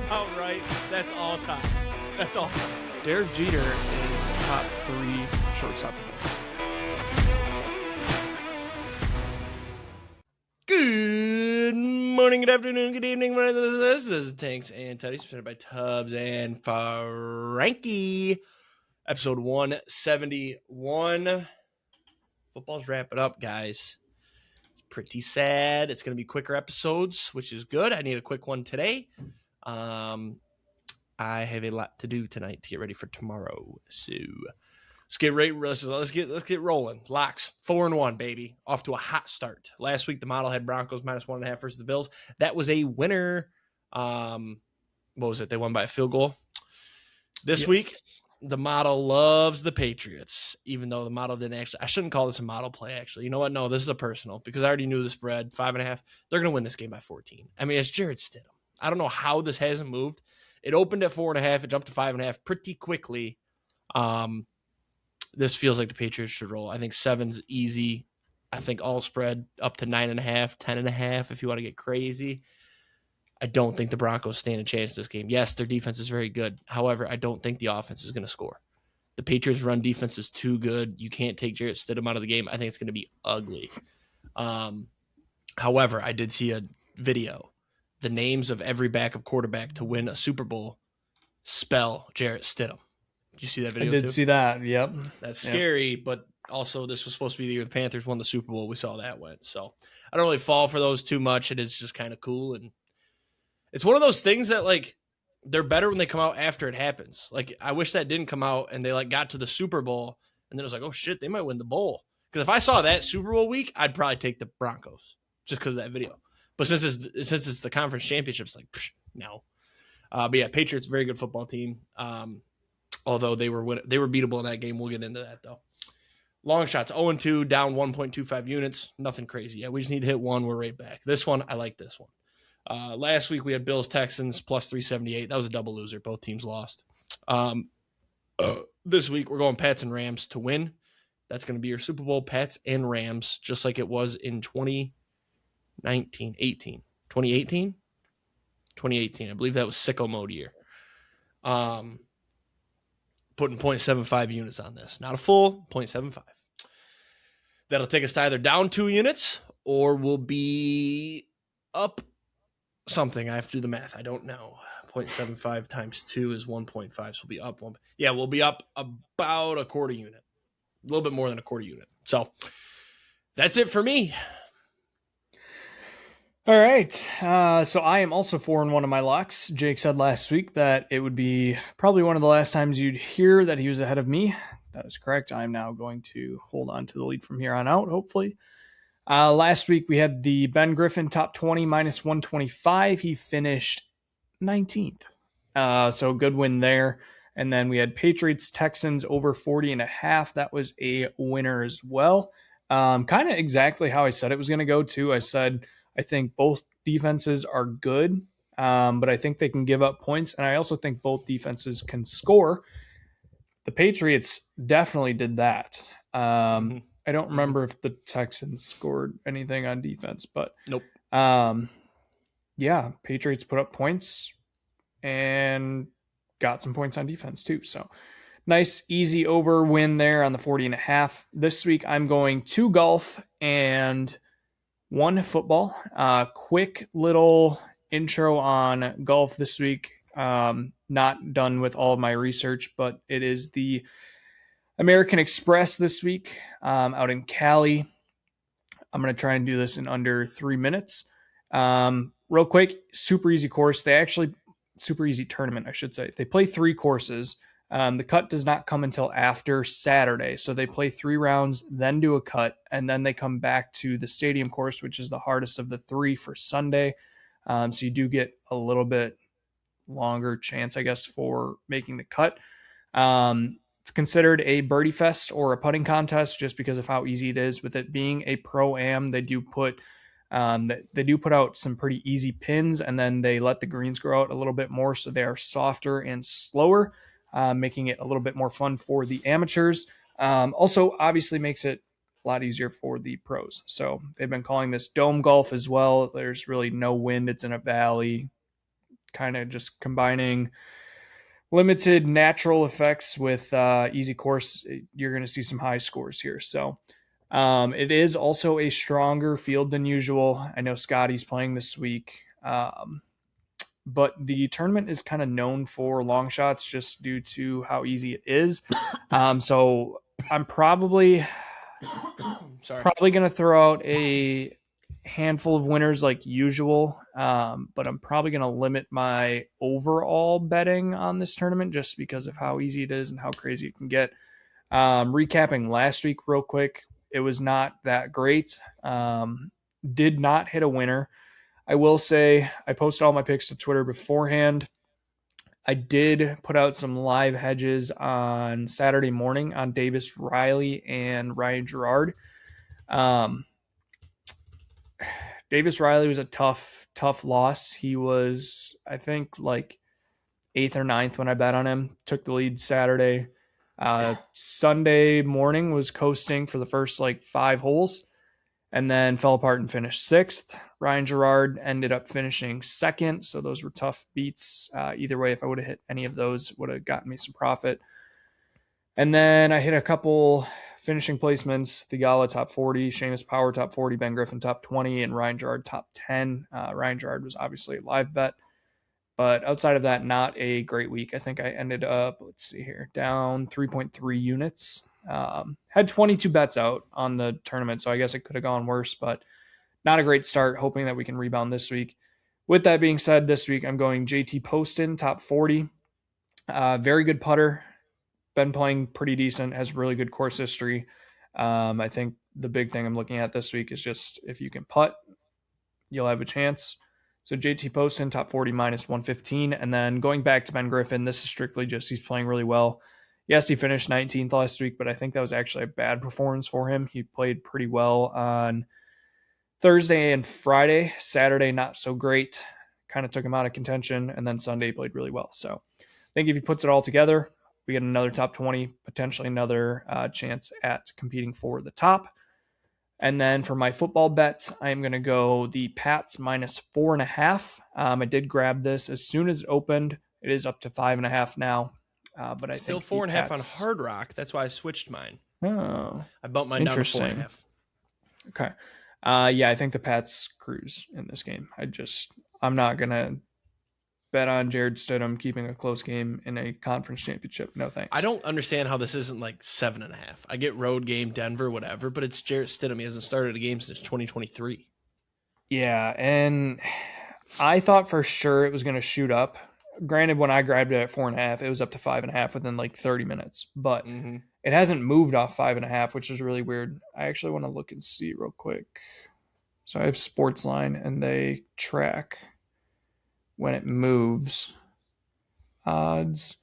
about right. That's all time. That's all time. Derek Jeter is top 3 shortstop. Good morning, good afternoon, good evening. This is Tanks and Tuddies, presented by Tubbs and Frankie. Episode 171. Football's wrapping up, guys. It's pretty sad. It's going to be quicker episodes, which is good. I need a quick one today. I have a lot to do tonight to get ready for tomorrow. So let's get ready. Let's get rolling. Locks 4-1, baby. Off to a hot start. Last week the model had Broncos -1.5 versus the Bills. That was a winner. What was it? They won by a field goal. This week the model loves the Patriots, even though the model didn't actually. I shouldn't call this a model play. Actually, you know what? No, this is a personal because I already knew the spread 5.5. They're gonna win this game by 14. I mean, it's Jarrett Stidham. I don't know how this hasn't moved. It opened at 4.5. It jumped to 5.5 pretty quickly. This feels like the Patriots should roll. I think 7's easy. I think all spread up to 9.5, 10.5 if you want to get crazy. I don't think the Broncos stand a chance this game. Yes, their defense is very good. However, I don't think the offense is going to score. The Patriots' run defense is too good. You can't take Jarrett Stidham out of the game. I think it's going to be ugly. However, I did see a video. The names of every backup quarterback to win a Super Bowl spell Jarrett Stidham. Did you see that video? I did see that. Yep. That's scary, but also this was supposed to be the year the Panthers won the Super Bowl. We saw that went. So I don't really fall for those too much. It is just kind of cool. And it's one of those things that, like, they're better when they come out after it happens. Like, I wish that didn't come out and they, like, got to the Super Bowl and then it was like, oh, shit, they might win the bowl. Because if I saw that Super Bowl week, I'd probably take the Broncos just because of that video. But since it's the conference championship, it's like, no. But yeah, Patriots, very good football team. Although they were beatable in that game. We'll get into that, though. Longshots, 0-2, down 1.25 units. Nothing crazy. Yeah, we just need to hit one. We're right back. This one, I like this one. Last week we had Bills-Texans plus 378. That was a double loser. Both teams lost. This week we're going Pats and Rams to win. That's going to be your Super Bowl, Pats and Rams, just like it was in 2018. I believe that was sicko mode year. Putting 0.75 units on this. Not a full 0.75. That'll take us to either down 2 units or we'll be up something. I have to do the math. I don't know. 0.75 times 2 is 1.5. So we'll be up 1. Yeah, we'll be up about a quarter unit. A little bit more than a quarter unit. So that's it for me. All right. So I am also 4-1 of my locks. Jake said last week that it would be probably one of the last times you'd hear that he was ahead of me. That is correct. I'm now going to hold on to the lead from here on out, hopefully. Last week we had the Ben Griffin top 20 -125. He finished 19th. So good win there. And then we had Patriots Texans over 40.5. That was a winner as well. Kind of exactly how I said it was going to go too. I said, I think both defenses are good, but I think they can give up points. And I also think both defenses can score. The Patriots definitely did that. I don't remember if the Texans scored anything on defense, but nope. Yeah, Patriots put up points and got some points on defense too. So nice, easy over win there on the 40.5. This week I'm going 2 golf and 1 football. Quick little intro on golf this week. Not done with all of my research, but it is the American Express this week out in Cali. I'm going to try and do this in under 3 minutes. Real quick, super easy course. Super easy tournament, I should say. They play 3 courses. The cut does not come until after Saturday. So they play 3 rounds, then do a cut, and then they come back to the stadium course, which is the hardest of the 3 for Sunday. So you do get a little bit longer chance, I guess, for making the cut. It's considered a birdie fest or a putting contest just because of how easy it is. With it being a pro-am, they do put out some pretty easy pins, and then they let the greens grow out a little bit more so they are softer and slower. Making it a little bit more fun for the amateurs. Also, obviously makes it a lot easier for the pros. So they've been calling this dome golf as well. There's really no wind. It's in a valley. kind of just combining limited natural effects with easy course. You're going to see some high scores here. So it is also a stronger field than usual. I know Scotty's playing this week. But the tournament is kind of known for long shots just due to how easy it is. So I'm probably going to throw out a handful of winners like usual, but I'm probably going to limit my overall betting on this tournament just because of how easy it is and how crazy it can get. Recapping last week real quick, it was not that great. Did not hit a winner. I will say I posted all my picks to Twitter beforehand. I did put out some live hedges on Saturday morning on Davis Riley and Ryan Gerard. Davis Riley was a tough loss. He was, I think, like 8th or 9th when I bet on him. Took the lead Saturday. Sunday morning was coasting for the first 5 holes and then fell apart and finished 6th. Ryan Gerard ended up finishing 2nd, so those were tough beats. Either way, if I would have hit any of those, would have gotten me some profit. And then I hit a couple finishing placements: Thigala top 40, Seamus Power top 40, Ben Griffin top 20, and Ryan Gerard top 10. Ryan Gerard was obviously a live bet, but outside of that, not a great week. I think I ended up, let's see here, down 3.3 units. Had 22 bets out on the tournament, so I guess it could have gone worse, but not a great start. Hoping that we can rebound this week. With that being said, this week I'm going JT Poston, top 40. Very good putter. Been playing pretty decent, has really good course history. I think the big thing I'm looking at this week is just if you can putt, you'll have a chance. So JT Poston, top 40, minus 115. And then going back to Ben Griffin, this is strictly just he's playing really well. Yes, he finished 19th last week, but I think that was actually a bad performance for him. He played pretty well on Thursday and Friday. Saturday, not so great. Kind of took him out of contention. And then Sunday, played really well. So I think if he puts it all together, we get another top 20, potentially another chance at competing for the top. And then for my football bet, I'm going to go the Pats minus 4.5. I did grab this as soon as it opened. It is up to 5.5 now. But I still think 4.5 on Hard Rock. That's why I switched mine. Oh, I bumped mine down to 4.5. Okay. Yeah, I think the Pats cruise in this game. I'm not going to bet on Jared Stidham keeping a close game in a conference championship. No thanks. I don't understand how this isn't 7.5. I get road game, Denver, whatever, but it's Jared Stidham. He hasn't started a game since 2023. Yeah, and I thought for sure it was going to shoot up. Granted, when I grabbed it at 4.5, it was up to 5.5 within 30 minutes, but it hasn't moved off 5.5, which is really weird. I actually want to look and see real quick. So I have Sportsline, and they track when it moves odds.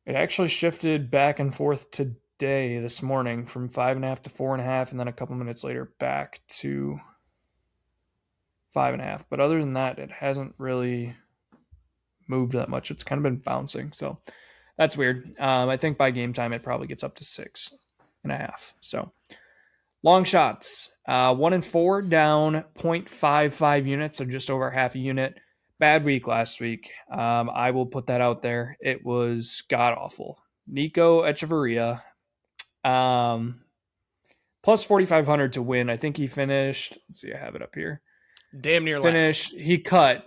It actually shifted back and forth today, this morning, from 5.5 to 4.5, and then a couple minutes later back to 5.5. But other than that, it hasn't really moved that much. It's kind of been bouncing, so that's weird. I think by game time it probably gets up to 6.5. So long shots, 1-4, down 0.55 units, so just over half a unit. Bad week last week. I will put that out there. It was god awful. Nico Echeverria, plus 4,500 to win. I think he finished. Let's see, I have it up here. Damn near finished. Last.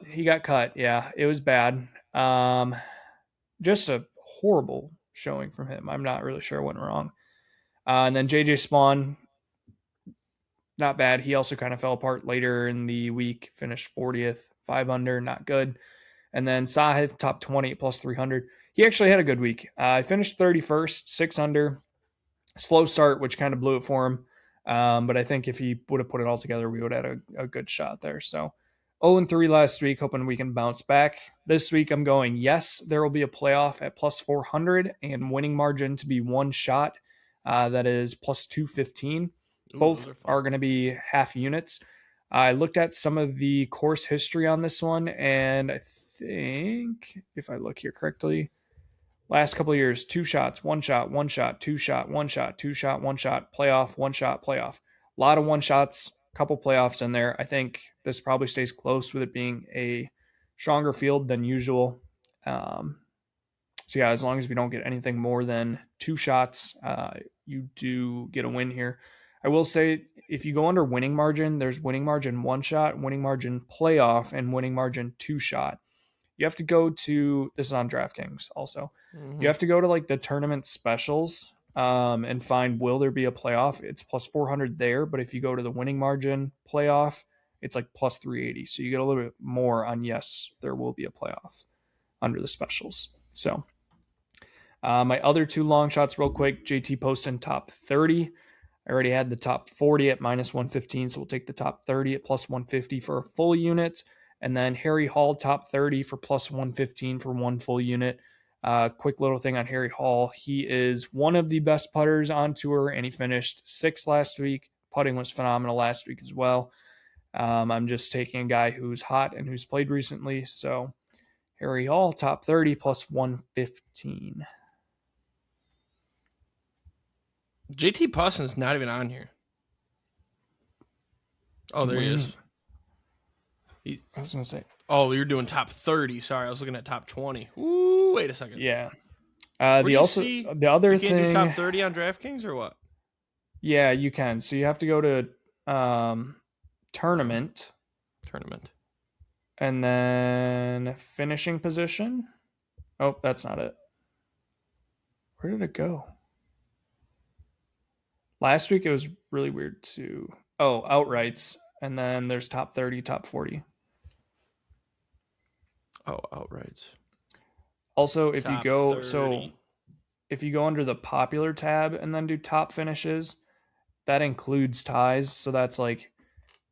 He got cut. Yeah, it was bad. Just a horrible showing from him. I'm not really sure what went wrong. And then JJ Spawn, not bad. He also kind of fell apart later in the week. Finished 40th, 5 under, not good. And then Sahith, top 20 at plus 300. He actually had a good week. I finished 31st, 6 under. Slow start, which kind of blew it for him. But I think if he would have put it all together, we would have had a good shot there. So 0-3 last week, hoping we can bounce back. This week I'm going, yes, there will be a playoff at plus 400 and winning margin to be one shot. That is plus 215. Both are going to be half units. I looked at some of the course history on this one, and I think, if I look here correctly, last couple of years, 2 shots, 1 shot, 1 shot, 2 shot, 1 shot, 2 shot, 1 shot, playoff, 1 shot, playoff. A lot of 1 shots, couple playoffs in there. I think this probably stays close with it being a stronger field than usual. So yeah, as long as we don't get anything more than 2 shots, you do get a win here. I will say, if you go under winning margin, there's winning margin 1 shot, winning margin playoff, and winning margin 2 shot. You have to go to, this is on DraftKings also. You have to go to like the tournament specials and find, will there be a playoff? It's plus 400 there, but if you go to the winning margin playoff, it's like plus 380. So you get a little bit more on yes, there will be a playoff under the specials. So my other 2 long shots, real quick. JT Poston top 30. I already had the top 40 at minus 115, so we'll take the top 30 at plus 150 for a full unit. And then Harry Hall top 30 for plus 115 for 1 full unit. Quick little thing on Harry Hall. He is one of the best putters on tour, and he finished 6th last week. Putting was phenomenal last week as well. I'm just taking a guy who's hot and who's played recently. So Harry Hall top 30 plus 115. JT Poston's not even on here. Oh, there he is. I was going to say. Oh, you're doing top 30. Sorry, I was looking at top 20. Ooh, wait a second. Yeah. The other thing. You can't do top 30 on DraftKings or what? Yeah, you can. So you have to go to tournament. And then finishing position. Oh, that's not it. Where did it go? Last week it was really weird too. Oh, outrights. And then there's top 30, top 40. Oh, outrights. Also, if top you go 30. So if you go under the popular tab and then do top finishes, that includes ties. So that's like,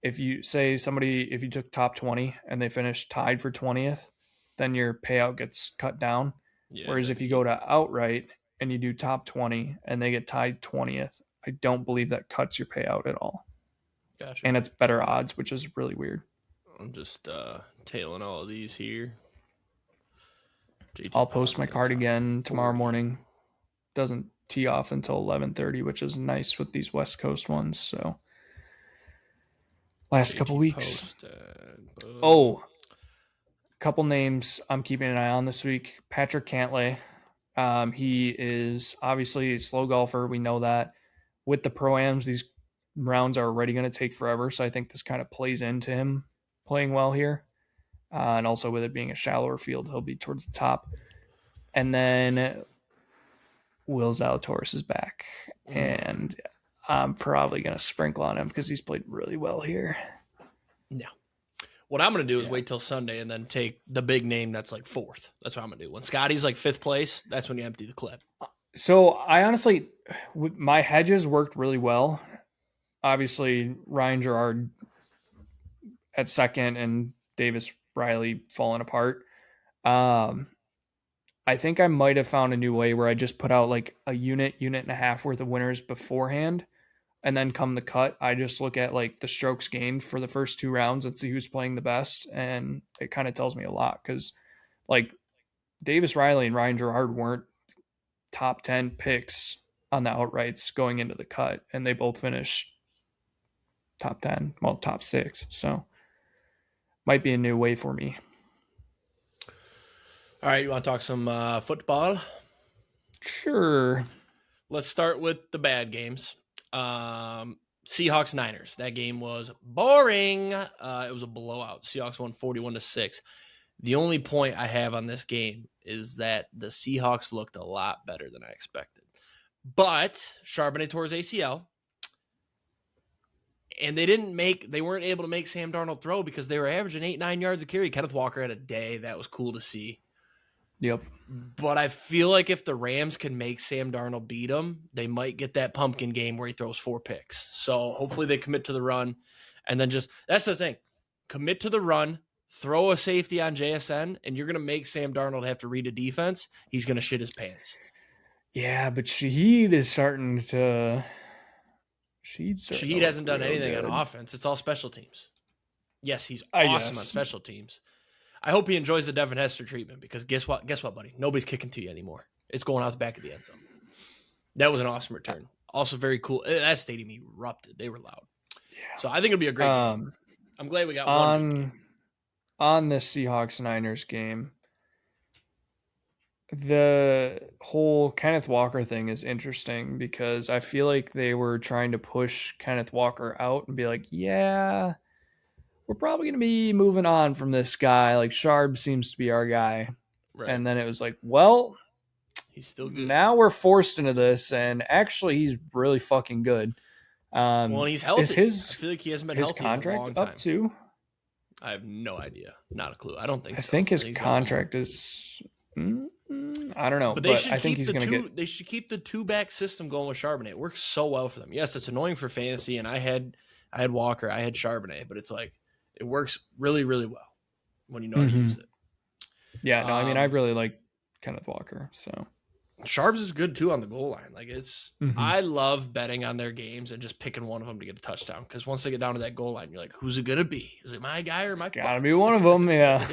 if you say if you took top 20 and they finished tied for 20th, then your payout gets cut down. Yeah, whereas if you go to outright and you do top 20 and they get tied 20th, I don't believe that cuts your payout at all. Gotcha. And it's better odds, which is really weird. I'm just tailing all of these here. I'll post my card again tomorrow morning. Doesn't tee off until 11:30, which is nice with these West Coast ones. So last couple weeks. Oh, couple names I'm keeping an eye on this week. Patrick Cantlay. He is obviously a slow golfer. We know that. With the Pro-Ams, these rounds are already going to take forever. So I think this kind of plays into him playing well here. And also with it being a shallower field, he'll be towards the top. And then Will Zalatoris is back. And I'm probably going to sprinkle on him because he's played really well here. No. What I'm going to do is wait till Sunday and then take the big name that's like 4th. That's what I'm going to do. When Scotty's like 5th place, that's when you empty the clip. So I honestly, my hedges worked really well. Obviously, Ryan Gerard at 2nd and Davis Riley falling apart. I think I might have found a new way where I just put out like a unit and a half worth of winners beforehand. And then come the cut, I just look at like the strokes gained for the first 2 rounds and see who's playing the best. And it kind of tells me a lot because like Davis Riley and Ryan Gerard weren't top 10 picks on the outrights going into the cut. And they both finished top 10, well, top 6. So might be a new way for me. All right, you want to talk some football? Sure. Let's start with the bad games. Seahawks Niners. That game was boring. It was a blowout. Seahawks won 41-6. The only point I have on this game is that the Seahawks looked a lot better than I expected. But Charbonnet tore his ACL. And they weren't able to make Sam Darnold throw because they were averaging 8-9 yards a carry. Kenneth Walker had a day. That was cool to see. Yep. But I feel like if the Rams can make Sam Darnold beat them, they might get that pumpkin game where he throws 4 picks. So hopefully they commit to the run. And then that's the thing. Commit to the run, throw a safety on JSN, and you're going to make Sam Darnold have to read a defense. He's going to shit his pants. Yeah, but Shaheed is starting to... Shaheed hasn't done anything on offense. It's all special teams. Yes, he's awesome on special teams. I hope he enjoys the Devin Hester treatment because guess what, buddy? Nobody's kicking to you anymore. It's going out the back of the end zone. That was an awesome return. Also very cool. That stadium erupted. They were loud. Yeah. So I think it'll be a great game. I'm glad we got one. on this Seahawks-Niners game, the whole Kenneth Walker thing is interesting because I feel like they were trying to push Kenneth Walker out and be like, yeah, we're probably going to be moving on from this guy. Like, Sharp seems to be our guy. Right. And then it was like, well, He's still good. now we're forced into this, and actually he's really fucking good. Well, and he's healthy. I feel like he hasn't been his healthy contract in a long time. up too? I have no idea. Not a clue. I don't think I so. think his contract is... I don't know, but I think he's going to get... They should keep the two-back system going with Charbonnet. It works so well for them. Yes, it's annoying for fantasy, and I had Walker, I had Charbonnet, but it's like it works really, really well when you know how to use it. Yeah, no, I mean, I really like Kenneth Walker, so... Sharps is good too on the goal line. Like it's, I love betting on their games and just picking one of them to get a touchdown. Because once they get down to that goal line, you're like, who's it gonna be? Is it my guy or my? Gotta be one of them, yeah.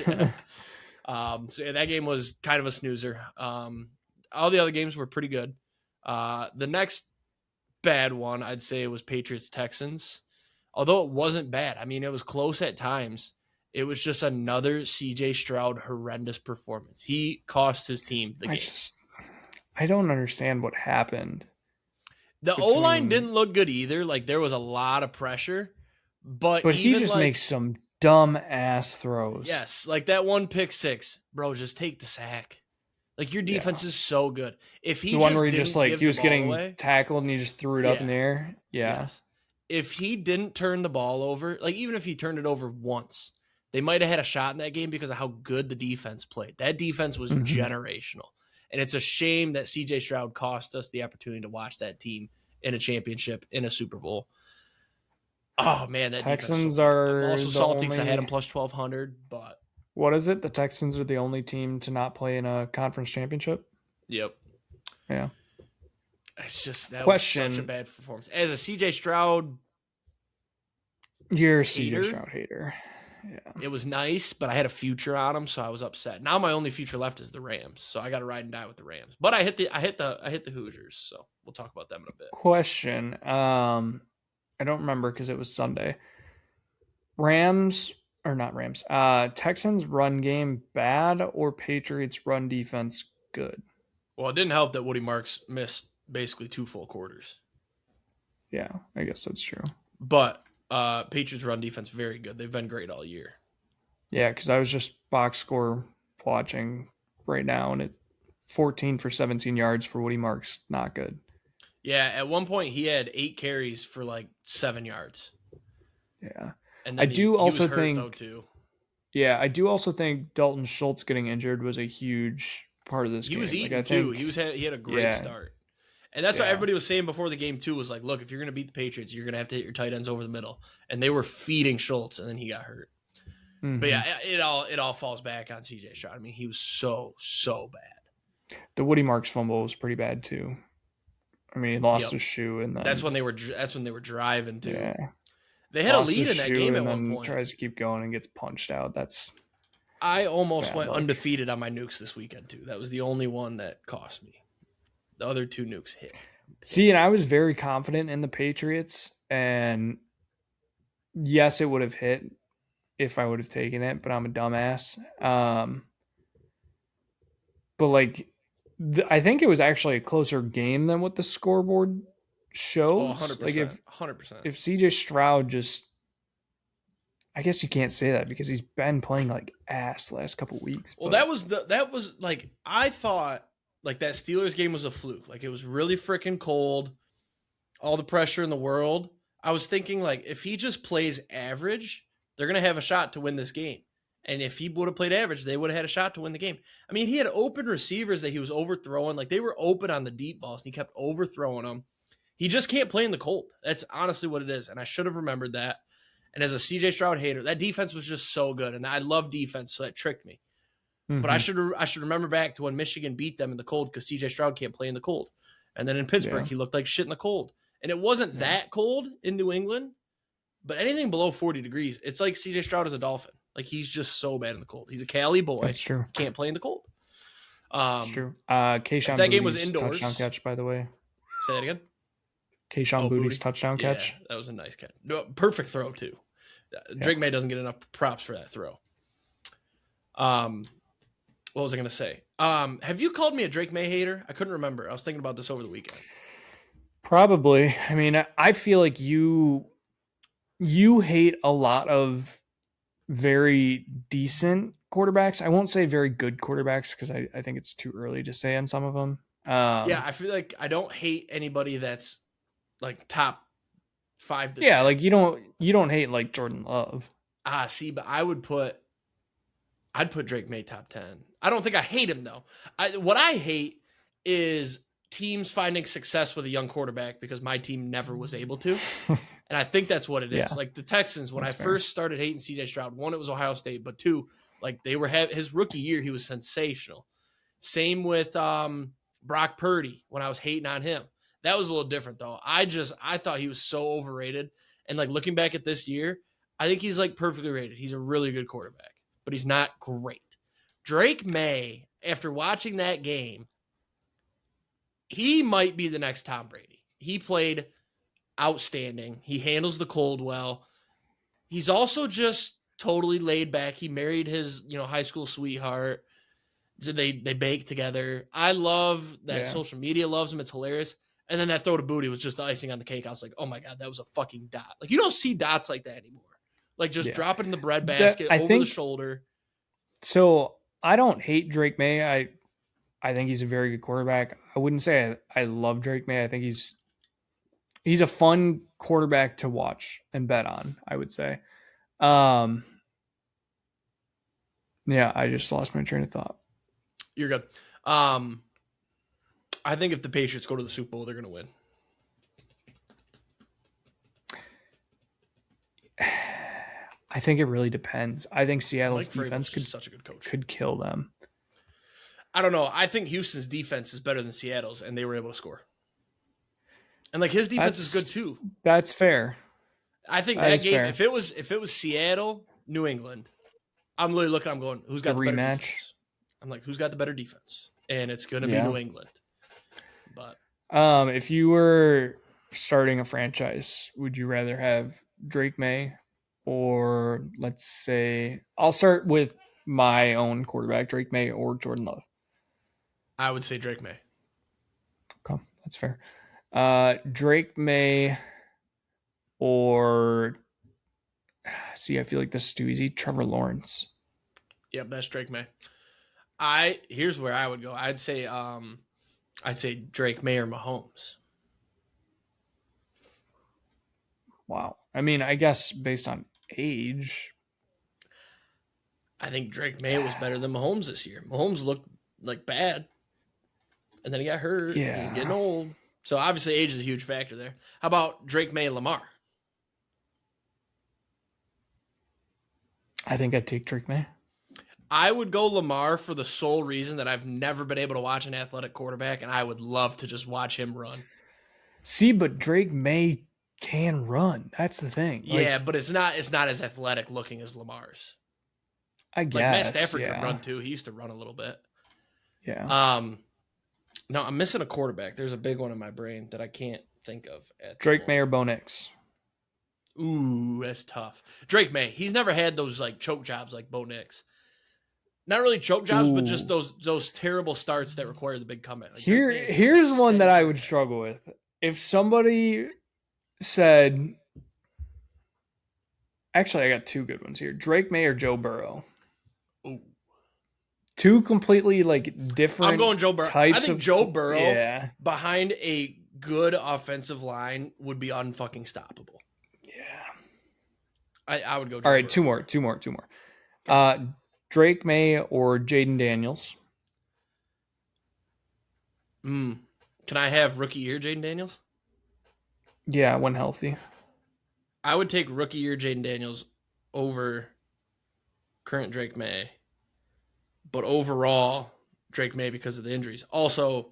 So yeah, that game was kind of a snoozer. All the other games were pretty good. The next bad one, I'd say, was Patriots Texans. Although it wasn't bad. I mean, it was close at times. It was just another C.J. Stroud horrendous performance. He cost his team the game. I don't understand what happened. The O-line didn't look good either. Like, there was a lot of pressure. But he just makes some dumb ass throws. Yes, like that one pick six. Bro, just take the sack. Like, your defense is so good. If he he was getting tackled and he just threw it up in the air. Yeah. Yes. If he didn't turn the ball over, like even if he turned it over once, they might have had a shot in that game because of how good the defense played. That defense was generational. And it's a shame that CJ Stroud cost us the opportunity to watch that team in a championship, in a Super Bowl. Oh, man, that Texans are also Celtics. I had them plus 1,200, but what is it? The Texans are the only team to not play in a conference championship. Yep. Yeah. It's just was such a bad performance. As a CJ Stroud, you're a CJ Stroud hater. Yeah. It was nice, but I had a future on them, so I was upset. Now my only future left is the Rams, so I got to ride and die with the Rams. But I hit the Hoosiers, so we'll talk about them in a bit. Question: I don't remember because it was Sunday. Texans run game bad or Patriots run defense good? Well, it didn't help that Woody Marks missed basically 2 full quarters. Yeah, I guess that's true. But Patriots run defense very good. They've been great all year. Yeah, because I was just box score watching right now, and it's 14 for 17 yards for Woody Marks. Not good. Yeah, at one point he had 8 carries for like 7 yards. Yeah. And then he was hurt, though, too. Yeah, I do also think Dalton Schultz getting injured was a huge part of this game. He was eating, too. He had a great start. And that's what everybody was saying before the game, too, was like, look, if you're going to beat the Patriots, you're going to have to hit your tight ends over the middle. And they were feeding Schultz, and then he got hurt. But yeah, it all falls back on CJ Stroud. I mean, he was so bad. The Woody Marks fumble was pretty bad, too. I mean, he lost his shoe, and then that's when they were driving, too. Yeah. They had a lead in that game at one point. Tries to keep going and gets punched out. I almost went undefeated on my nukes this weekend, too. That was the only one that cost me. The other 2 nukes hit. See, and I was very confident in the Patriots, and yes, it would have hit if I would have taken it, but I'm a dumbass. But like, I think it was actually a closer game than what the scoreboard shows. 100%. Like 100%. If CJ Stroud I guess you can't say that because he's been playing like ass the last couple weeks. Well, that was like, I thought like that Steelers game was a fluke. Like, it was really freaking cold, all the pressure in the world. I was thinking, like, if he just plays average, they're going to have a shot to win this game. And if he would have played average, they would have had a shot to win the game. I mean, he had open receivers that he was overthrowing. Like, they were open on the deep balls, and he kept overthrowing them. He just can't play in the cold. That's honestly what it is, and I should have remembered that. And as a CJ Stroud hater, that defense was just so good, and I love defense, so that tricked me. But I should remember back to when Michigan beat them in the cold because CJ Stroud can't play in the cold. And then in Pittsburgh, he looked like shit in the cold. And it wasn't that cold in New England, but anything below 40 degrees, it's like CJ Stroud is a Dolphin. Like, he's just so bad in the cold. He's a Cali boy. That's true. Can't play in the cold. That's true. Kayshon that game was indoors. Touchdown catch, by the way. Say that again? Kayshon Boudy's touchdown catch. Yeah, that was a nice catch. No, perfect throw, too. Drake May doesn't get enough props for that throw. Um, what was I going to say? Have you called me a Drake May hater? I couldn't remember. I was thinking about this over the weekend. Probably. I mean, I feel like you hate a lot of very decent quarterbacks. I won't say very good quarterbacks because I think it's too early to say on some of them. Yeah, I feel like I don't hate anybody that's like top 5 to 10. Yeah, like you don't hate like Jordan Love. See, but I'd put Drake May top 10. I don't think I hate him though. What I hate is teams finding success with a young quarterback because my team never was able to. And I think that's what it is. Yeah. Like the Texans, when That's I fair. first started hating CJ Stroud, one, it was Ohio State, but two, like they were his rookie year, he was sensational. Same with Brock Purdy when I was hating on him. That was a little different though. I thought he was so overrated. And like looking back at this year, I think he's like perfectly rated. He's a really good quarterback, but he's not great. Drake May, after watching that game, he might be the next Tom Brady. He played outstanding. He handles the cold well. He's also just totally laid back. He married his, high school sweetheart. So they bake together. I love that social media loves him. It's hilarious. And then that throw to booty was just the icing on the cake. I was like, oh my God, that was a fucking dot. Like you don't see dots like that anymore. Like just drop it in the bread basket over the shoulder. So I don't hate Drake May. I think he's a very good quarterback. I wouldn't say I love Drake May. I think he's a fun quarterback to watch and bet on, I would say. Yeah, I just lost my train of thought. You're good. I think if the Patriots go to the Super Bowl, they're going to win. I think it really depends. I think Seattle's defense such a good coach. could kill them. I don't know. I think Houston's defense is better than Seattle's, and they were able to score. And like his defense is good too. That's fair. I think that game, fair. if it was Seattle, New England, I'm literally looking. I'm going, who's got the better defense? I'm like, who's got the better defense? And it's going to be New England. But if you were starting a franchise, would you rather have Drake May or let's say I'll start with my own quarterback, Drake May or Jordan Love? I would say Drake May. Okay, that's fair. Drake May or I feel like this is too easy. Trevor Lawrence. Yep, that's Drake May. Here's where I would go. I'd say Drake May or Mahomes. Wow. I mean, I guess based on age, I think Drake May was better than Mahomes this year. Mahomes looked like bad, and then he got hurt. Yeah, he's getting old. So obviously, age is a huge factor there. How about Drake May and Lamar? I think I'd take Drake May. I would go Lamar for the sole reason that I've never been able to watch an athletic quarterback, and I would love to just watch him run. See, but Drake May can run. That's the thing. Yeah, but it's not as athletic looking as Lamar's. I guess. Like Matt Stafford could run too. He used to run a little bit. Yeah. No, I'm missing a quarterback. There's a big one in my brain that I can't think of. Drake May or Bo Nix? Ooh, that's tough. Drake May. He's never had those like choke jobs like Bo Nix. Not really choke jobs, but just those terrible starts that require the big comeback. Like here's one that I would struggle with. If somebody said, actually, I got two good ones here: Drake May or Joe Burrow. Ooh. Two completely different. I'm going Joe Burrow. I think Joe Burrow behind a good offensive line would be unfucking stoppable. Yeah. I would go. All right, Burrow. two more. Okay. Drake May or Jaden Daniels? Can I have rookie year Jaden Daniels? Yeah, when healthy. I would take rookie year Jaden Daniels over current Drake May. But overall, Drake May because of the injuries. Also,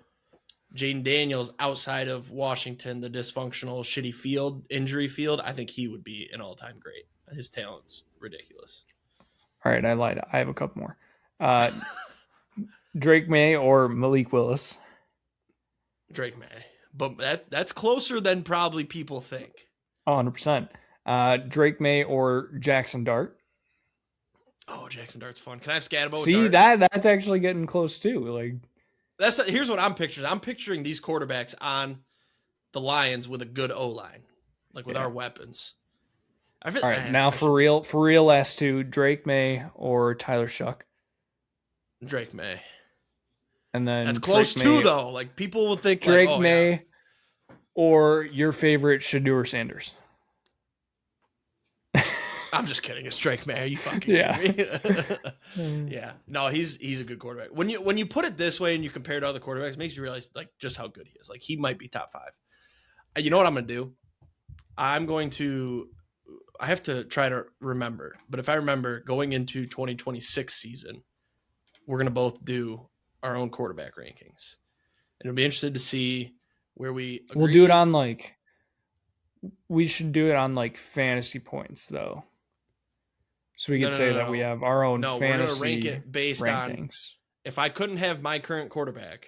Jaden Daniels outside of Washington, the dysfunctional, shitty injury field, I think he would be an all-time great. His talent's ridiculous. All right, I lied. I have a couple more. Drake May or Malik Willis? Drake May. But that's closer than probably people think. 100%. Drake May or Jackson Dart? Oh, Jackson Dart's fun. Can I have Scatabo? See, Dart? that's actually getting close too. Like Here's what I'm picturing. I'm picturing these quarterbacks on the Lions with a good O line, like with our weapons. All right, now for real, last two: Drake May or Tyler Shuck. Drake May. And then that's close too, though. Like people will think Drake like, oh, May yeah. or your favorite Shedeur Sanders. I'm just kidding. It's Drake May. Are you fucking kidding me? Yeah. No, he's a good quarterback. When you put it this way and you compare to other quarterbacks, it makes you realize like just how good he is. Like he might be top 5. You know what I'm gonna do? I have to try to remember, but if I remember going into 2026 season, we're gonna both do our own quarterback rankings, and it'll be interested to see where we agree. We'll do it on like. We should do it on like fantasy points though. So we could say that we have our own fantasy we're going to rank it based rankings. On if I couldn't have my current quarterback,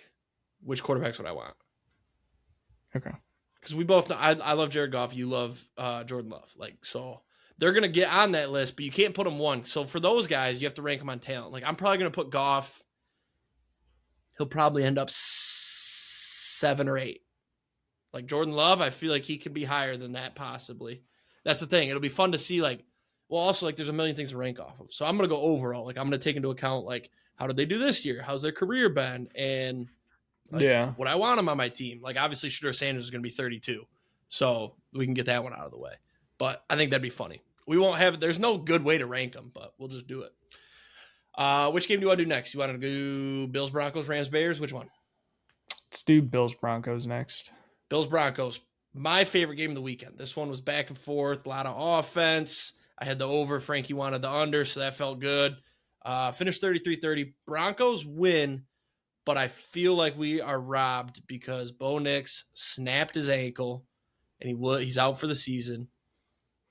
which quarterbacks would I want? Okay. Because we both know, I love Jared Goff. You love Jordan Love. Like, so they're going to get on that list, but you can't put them 1. So for those guys, you have to rank them on talent. Like I'm probably going to put Goff. He'll probably end up 7 or 8. Like Jordan Love, I feel like he could be higher than that possibly. That's the thing. It'll be fun to see like, well, also, like, there's a million things to rank off of. So I'm going to go overall. Like, I'm going to take into account, like, how did they do this year? How's their career been? And, like, would I want them on my team? Like, obviously, Shedeur Sanders is going to be 32. So we can get that one out of the way. But I think that'd be funny. We won't have – there's no good way to rank them, but we'll just do it. Which game do you want to do next? You want to do Bills, Broncos, Rams, Bears? Which one? Let's do Bills, Broncos next. Bills, Broncos. My favorite game of the weekend. This one was back and forth, a lot of offense. I had the over. Frankie wanted the under, so that felt good. Finished 33-30. Broncos win, but I feel like we are robbed because Bo Nix snapped his ankle, and he's out for the season.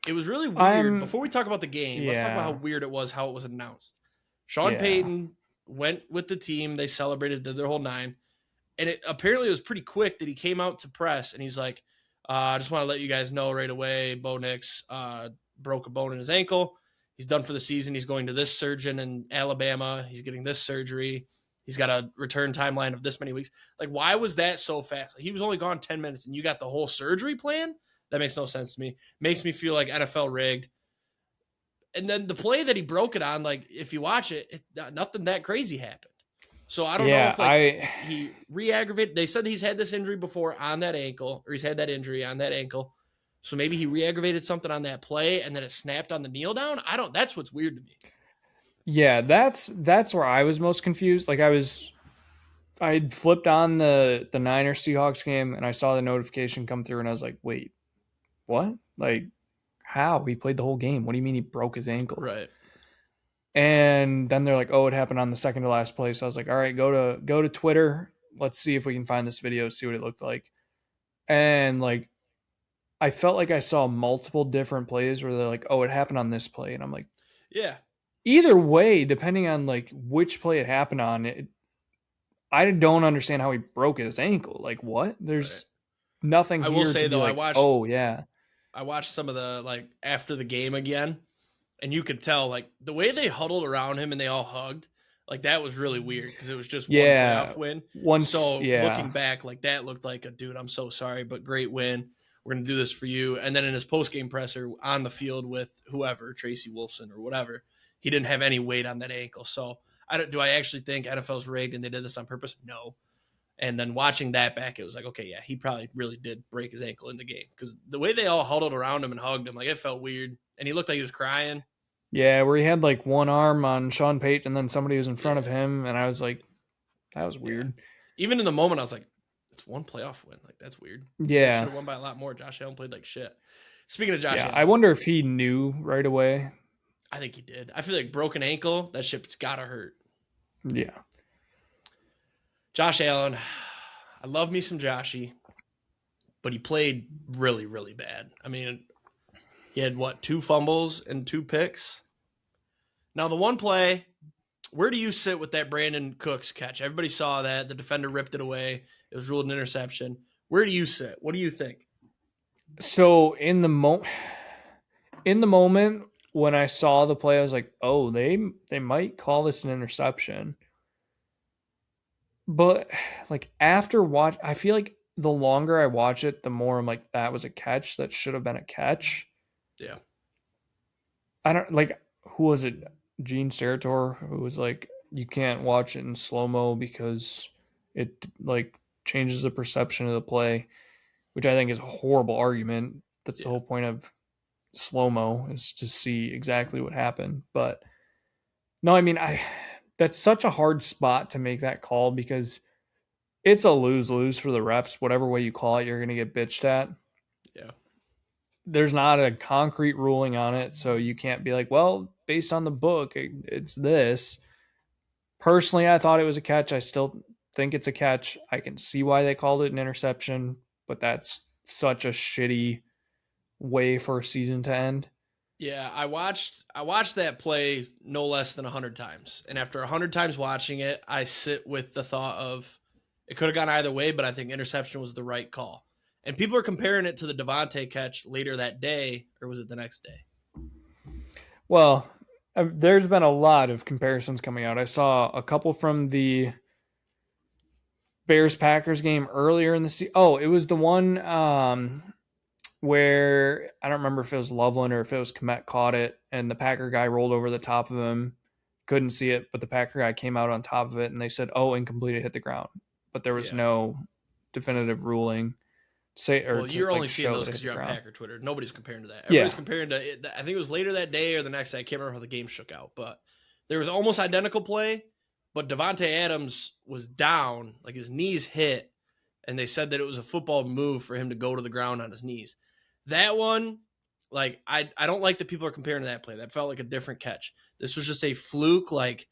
It was really weird. Before we talk about the game, let's talk about how weird it was, how it was announced. Sean Payton went with the team. They celebrated, did their whole 9. And apparently it was pretty quick that he came out to press, and he's like, I just want to let you guys know right away, Bo Nix broke a bone in his ankle. He's done for the season. He's going to this surgeon in Alabama. He's getting this surgery. He's got a return timeline of this many weeks. Like, why was that so fast? Like, he was only gone 10 minutes, and you got the whole surgery plan? That makes no sense to me. Makes me feel like NFL rigged. And then the play that he broke it on, like, if you watch it, nothing that crazy happened. So I don't know if he re-aggravated. They said he's had this injury before on that ankle, or he's had that injury on that ankle. So maybe he re-aggravated something on that play and then it snapped on the kneel down. That's what's weird to me. Yeah, that's where I was most confused. Like I'd flipped on the Niners Seahawks game and I saw the notification come through and I was like, wait, what? Like how? He played the whole game. What do you mean he broke his ankle? Right. And then they're like, oh, it happened on the second to last play. So I was like, all right, go to Twitter. Let's see if we can find this video, see what it looked like. And like I felt like I saw multiple different plays where they're like, oh, it happened on this play. And I'm like, yeah. Either way, depending on like which play it happened on, I don't understand how he broke his ankle. Like what? There's nothing here. I will say though, like, I watched some of the like after the game again, and you could tell like the way they huddled around him and they all hugged, like that was really weird because it was just one playoff win. Looking back, like that looked like a dude, I'm so sorry, but great win. We're going to do this for you. And then in his post-game presser on the field with whoever, Tracy Wolfson or whatever, he didn't have any weight on that ankle. So do I actually think NFL's rigged and they did this on purpose? No. And then watching that back, it was like, okay, yeah, he probably really did break his ankle in the game because the way they all huddled around him and hugged him, like it felt weird. And he looked like he was crying. Yeah, where he had like one arm on Sean Payton and then somebody was in front of him. And I was like, that was weird. Yeah. Even in the moment, I was like, it's one playoff win. Like, that's weird. Yeah. Should have won by a lot more. Josh Allen played like shit. Speaking of Josh Allen. I wonder if he knew right away. I think he did. I feel like broken ankle, that shit's got to hurt. Yeah. Josh Allen, I love me some Joshy, but he played really, really bad. I mean, he had, 2 fumbles and 2 picks? Now, the one play, where do you sit with that Brandon Cooks catch? Everybody saw that. The defender ripped it away. It was ruled an interception. Where do you sit? What do you think? So in the moment, when I saw the play, I was like, oh, they might call this an interception. But like after watch, I feel like the longer I watch it, the more I'm like, that was a catch. That should have been a catch. Yeah. I don't like who was it? Gene Steratore, who was like, you can't watch it in slow mo because it like changes the perception of the play, which I think is a horrible argument. That's the whole point of slow mo, is to see exactly what happened. But no, I mean, that's such a hard spot to make that call because it's a lose-lose for the refs. Whatever way you call it, you're going to get bitched at. Yeah. There's not a concrete ruling on it, so you can't be like, well, based on the book, it's this. Personally, I thought it was a catch. I still think it's a catch. I can see why they called it an interception, but that's such a shitty way for a season to end. Yeah, I watched that play no less than 100 times. And after 100 times watching it, I sit with the thought of it could have gone either way, but I think interception was the right call. And people are comparing it to the Devontae catch later that day, or was it the next day? Well, there's been a lot of comparisons coming out. I saw a couple from the Bears-Packers game earlier in the season. Oh, it was the one where I don't remember if it was Loveland or if it was Komet caught it, and the Packer guy rolled over the top of him. Couldn't see it, but the Packer guy came out on top of it, and they said, oh, incomplete, it hit the ground. But there was no definitive ruling. You're only seeing those because you're on Packer Twitter. Nobody's comparing to that. Everybody's comparing to it. I think it was later that day or the next day. I can't remember how the game shook out, but there was almost identical play, but Devontae Adams was down, like his knees hit, and they said that it was a football move for him to go to the ground on his knees. That one, like, I don't like that people are comparing to that play. That felt like a different catch. This was just a fluke, like,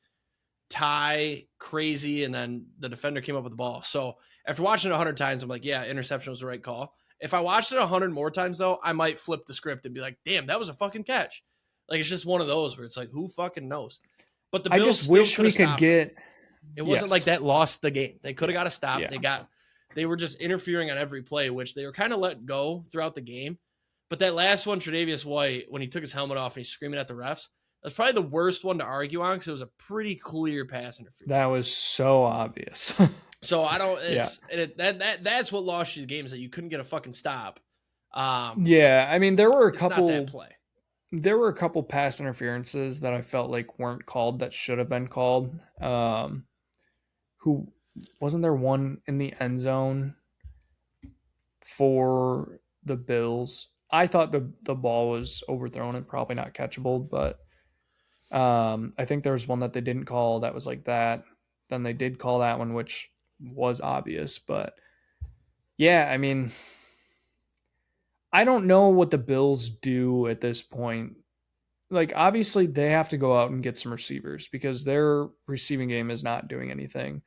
tie crazy, and then the defender came up with the ball. So after watching it 100 times, I'm like, yeah, interception was the right call. If I watched it 100 more times, though, I might flip the script and be like, damn, that was a fucking catch. Like, it's just one of those where it's like, who fucking knows? But the Bills, I just wish we could get. It wasn't like that lost the game. They could have got a stop. Yeah. They were just interfering on every play, which they were kind of let go throughout the game. But that last one, Tre'Davious White, when he took his helmet off and he's screaming at the refs, that's probably the worst one to argue on because it was a pretty clear pass interference. That was so obvious. So I don't. That's what lost you the game, is that you couldn't get a fucking stop. Yeah, I mean there were a couple. Not that play. There were a couple pass interferences that I felt like weren't called that should have been called. Who wasn't there one in the end zone for the Bills? I thought the ball was overthrown and probably not catchable, but I think there was one that they didn't call that was like that. Then they did call that one, which was obvious. But yeah, I mean, I don't know what the Bills do at this point. Like, obviously, they have to go out and get some receivers because their receiving game is not doing anything.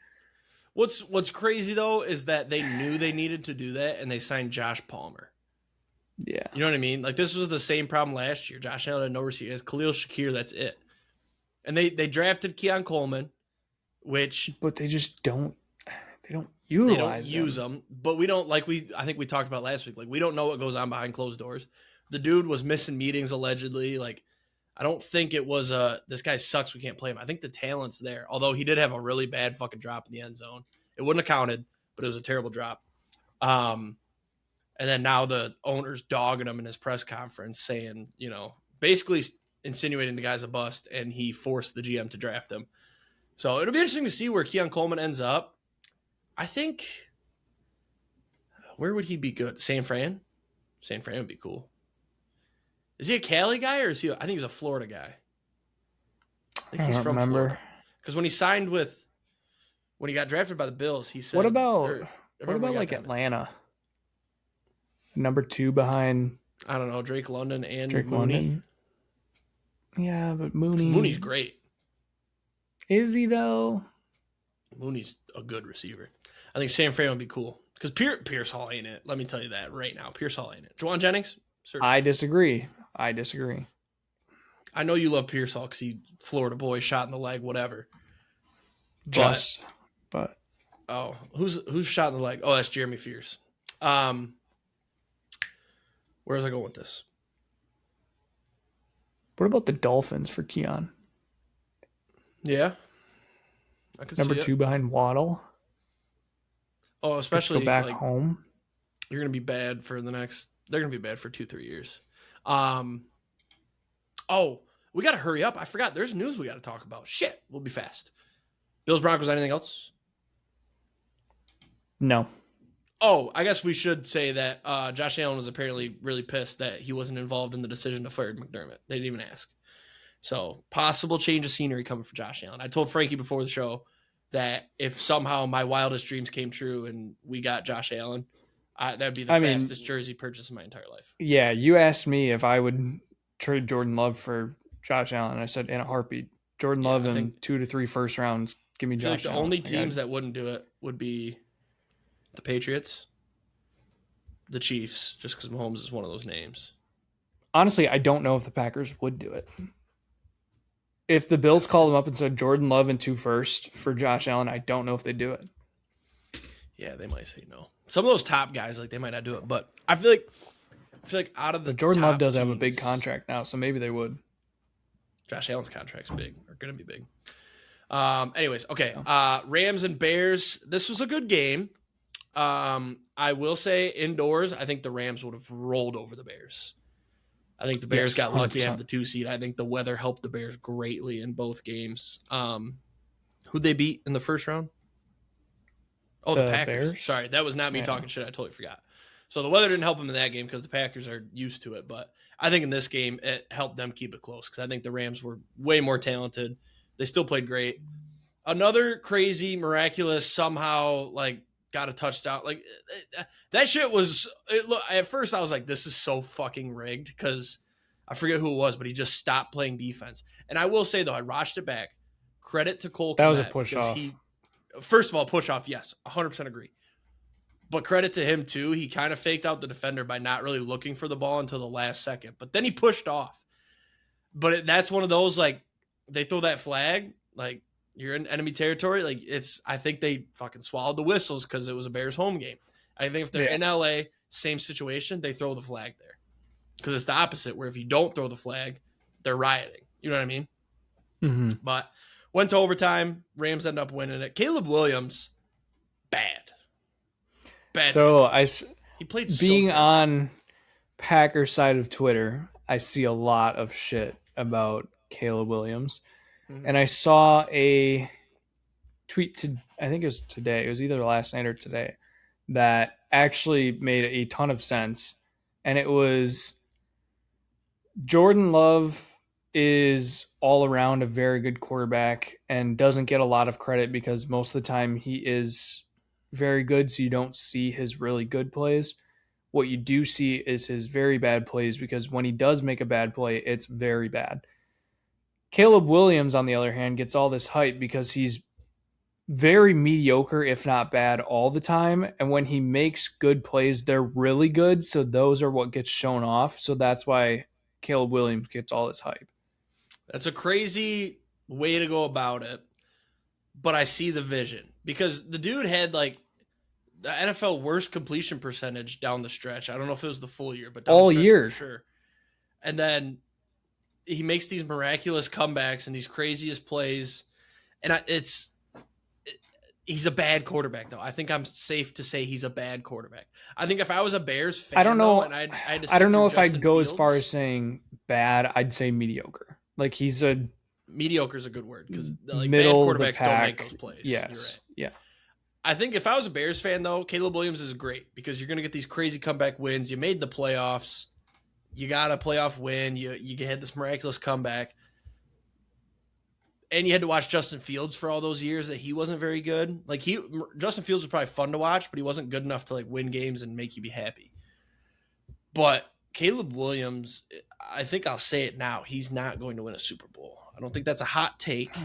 What's crazy, though, is that they knew they needed to do that, and they signed Josh Palmer. Yeah. You know what I mean? Like, this was the same problem last year. Josh Allen had no receivers. Khalil Shakir, that's it. And they drafted Keon Coleman, which... But they just don't... They don't utilize them. But we don't, like I think we talked about last week, like, we don't know what goes on behind closed doors. The dude was missing meetings, allegedly. Like, I don't think it was this guy sucks, we can't play him. I think the talent's there. Although he did have a really bad fucking drop in the end zone. It wouldn't have counted, but it was a terrible drop. And then now the owner's dogging him in his press conference saying, you know, basically insinuating the guy's a bust, and he forced the GM to draft him. So it'll be interesting to see where Keon Coleman ends up. I think, where would he be good? San Fran? San Fran would be cool. Is he a Cali guy or is he? I think he's a Florida guy. I think he's from Florida. Because when he got drafted by the Bills, he said. What about like Atlanta? Number 2 behind. I don't know, Drake London and Drake Mooney. London. Yeah, but Mooney's great. Is he though? Mooney's a good receiver. I think San Fran would be cool because Pierce Hall ain't it. Let me tell you that right now. Pierce Hall ain't it. Juwan Jennings. I disagree. I know you love Pierce Hall because he Florida boy, shot in the leg, whatever. But oh, who's shot in the leg? Oh, that's Jeremy Fierce. Where was I going with this? What about the Dolphins for Keon? Yeah, I could Number see it. 2 behind Waddle. Oh, Get to go especially back like home. you're gonna be bad for the next. They're gonna be bad for 2-3 years. Um. Oh, we gotta hurry up. I forgot. There's news we gotta talk about. Shit, we'll be fast. Bills Broncos. Anything else? No. Oh, I guess we should say that Josh Allen was apparently really pissed that he wasn't involved in the decision to fire McDermott. They didn't even ask. So possible change of scenery coming for Josh Allen. I told Frankie before the show that if somehow my wildest dreams came true and we got Josh Allen, that'd be the fastest jersey purchase in my entire life. Yeah, you asked me if I would trade Jordan Love for Josh Allen. I said in a heartbeat. Jordan Love in 2 to 3 first rounds. Give me Josh Allen. The only teams that wouldn't do it would be the Patriots, the Chiefs, just because Mahomes is one of those names. Honestly, I don't know if the Packers would do it. If the Bills called him up and said Jordan Love in 2 first for Josh Allen, I don't know if they'd do it. Yeah, they might say no. Some of those top guys, like they might not do it, but I feel like out of the Jordan Love does teams, have a big contract now, so maybe they would. Josh Allen's contract's big, or going to be big. Anyways, okay. Rams and Bears. This was a good game. I will say indoors, I think the Rams would have rolled over the Bears. I think the Bears got 100%. lucky to have the 2 seed. I think the weather helped the Bears greatly in both games. Who'd they beat in the first round? Oh, the Packers. Bears? Sorry, that was not me talking shit. I totally forgot. So the weather didn't help them in that game because the Packers are used to it. But I think in this game, it helped them keep it close because I think the Rams were way more talented. They still played great. Another crazy, miraculous, somehow, like, got a touchdown. Like, that shit was look, at first I was like, this is so fucking rigged because I forget who it was, but he just stopped playing defense. And I will say, though, I watched it back. Credit to Cole That was a Kmet push because off. First of all, push off, yes, 100% agree. But credit to him, too. He kind of faked out the defender by not really looking for the ball until the last second. But then he pushed off. But that's one of those, like, they throw that flag, like, you're in enemy territory. Like, I think they fucking swallowed the whistles because it was a Bears home game. I think if they're in LA, same situation, they throw the flag there. Because it's the opposite, where if you don't throw the flag, they're rioting. You know what I mean? Mm-hmm. But went to overtime. Rams end up winning it. Caleb Williams, bad. So he played being so on Packers side of Twitter, I see a lot of shit about Caleb Williams. Mm-hmm. And I saw a tweet I think it was today. It was either last night or today that actually made a ton of sense. And it was Jordan Love is all around a very good quarterback and doesn't get a lot of credit because most of the time he is very good, so you don't see his really good plays. What you do see is his very bad plays because when he does make a bad play, it's very bad. Caleb Williams, on the other hand, gets all this hype because he's very mediocre, if not bad, all the time. And when he makes good plays, they're really good. So those are what gets shown off. So that's why Caleb Williams gets all this hype. That's a crazy way to go about it. But I see the vision because the dude had like the NFL worst completion percentage down the stretch. I don't know if it was the full year, but down all the stretch year, for sure. And then he makes these miraculous comebacks and these craziest plays. And he's a bad quarterback, though. I think I'm safe to say he's a bad quarterback. I think if I was a Bears fan, I don't know. Though, and I don't know if Justin I'd go Fields, as far as saying bad. I'd say mediocre. Like he's a mediocre is a good word because like middle bad quarterbacks don't make those plays. Yes, you're right. Yeah. I think if I was a Bears fan, though, Caleb Williams is great because you're going to get these crazy comeback wins. You made the playoffs. You got a playoff win. You had this miraculous comeback. And you had to watch Justin Fields for all those years that he wasn't very good. Like Justin Fields was probably fun to watch, but he wasn't good enough to like win games and make you be happy. But Caleb Williams, I think I'll say it now, he's not going to win a Super Bowl. I don't think that's a hot take.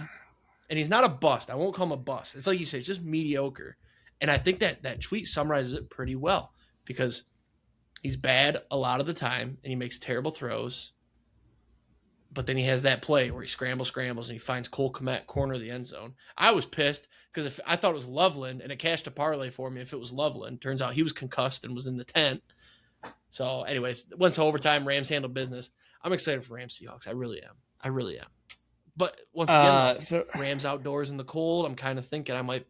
And he's not a bust. I won't call him a bust. It's like you say, it's just mediocre. And I think that tweet summarizes it pretty well because he's bad a lot of the time and he makes terrible throws. But then he has that play where he scrambles, and he finds Cole Kmet corner of the end zone. I was pissed because if I thought it was Loveland, and it cashed a parlay for me if it was Loveland. Turns out he was concussed and was in the tent. So, anyways, went to overtime. Rams handled business. I'm excited for Rams Seahawks. I really am. But once again, Rams outdoors in the cold. I'm kind of thinking I might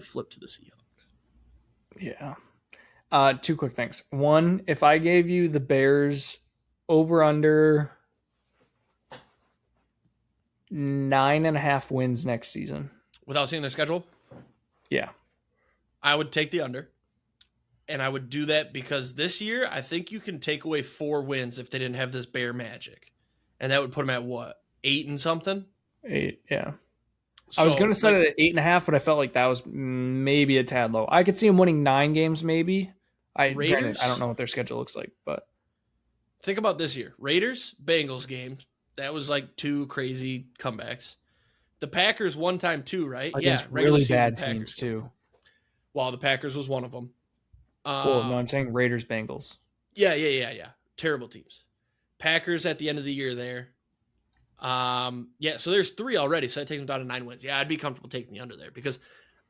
flip to the Seahawks. Yeah. Two quick things. One, if I gave you the Bears over under 9.5 wins next season, without seeing their schedule, yeah, I would take the under. And I would do that because this year, I think you can take away 4 wins if they didn't have this Bear magic. And that would put them at what? 8 and something? 8, yeah. So, I was going to set it at 8.5, but I felt like that was maybe a tad low. I could see them winning 9 games, maybe. Granted, I don't know what their schedule looks like, but think about this year. Raiders, Bengals game. That was like 2 crazy comebacks. The Packers one time too, right? Against really bad teams too. Well, the Packers was one of them. No, I'm saying Raiders, Bengals. Yeah. Terrible teams. Packers at the end of the year there. So there's 3 already, so that takes them down to 9 wins. Yeah, I'd be comfortable taking the under there because